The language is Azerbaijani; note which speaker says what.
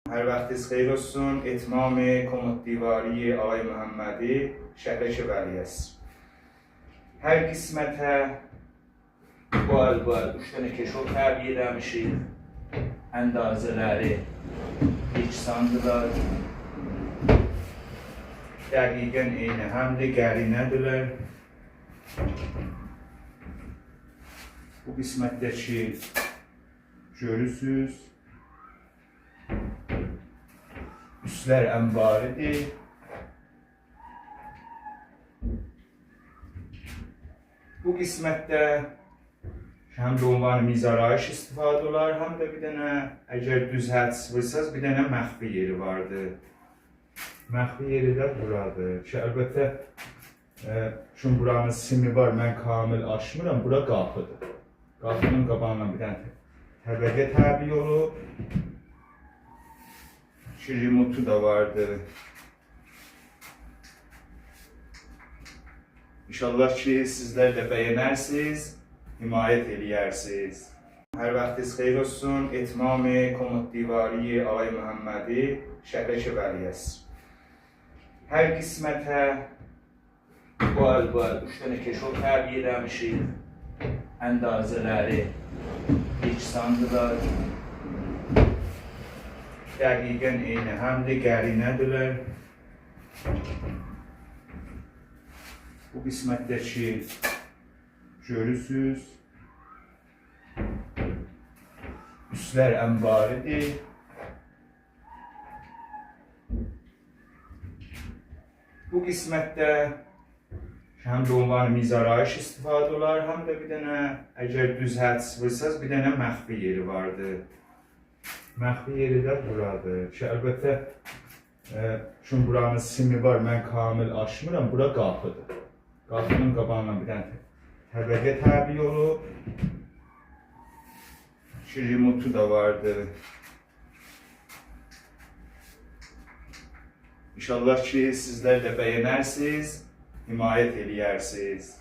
Speaker 1: Hər vaxtınız xeyir olsun. Etmam Komod Divari Ağay Məhəmmədi Şəhər Vəliyəs. Hər qismətə bu il 3 dənə keşov təbliğ eləmişik. Əndazələri iksandırlar. Dəqiqən eyni, həm də qərinədirlər. Bu qismətdəki görürsünüz. Üstlər ənbaridir. Bu qismətdə həm də onların mizarayış istifadə olar, həm də bir dənə, əgər düz hədd sıvırsanız, bir dənə məxfi yeri vardır. Məxfi yeri də buradır. Ki, əlbəttə, çünki buranın simi var, mən kamil açmıram, bura qapıdır. Qapının qabağına bir dənə təbəqə təbii olub. Remotu da vardı. İnşallah ki, sizlər də bəyənərsiniz, himayət eləyərsiniz. Hər vaxtınız xeyir olsun. Etmam Komod Divari Ağay Məhəmmədi Şəhər Vəliyəs. Hər qismətə bu il 3 dənə keşov təbliğ eləmişik. Əndazələri iksandırlar. Dəqiqən eyni, həm də qərinədirlər. Bu qismətdəki görürsünüz. Üstlər ənbaridir. Bu qismətdə həm də onların mizarayış istifadə olar, həm də bir dənə, əgər düz hədd sıvırsanız, bir dənə məxfi yeri vardır. Məxfi yeri də buradır. Ki, əlbəttə, çünki buranın simi var, mən kamil açmıram, bura qapıdır. Qapının qabağına bir dənə təbəqə təbii olub. Ki, remotu da vardır. İnşallah ki, sizlər də bəyənərsiniz, himayət eləyərsiniz.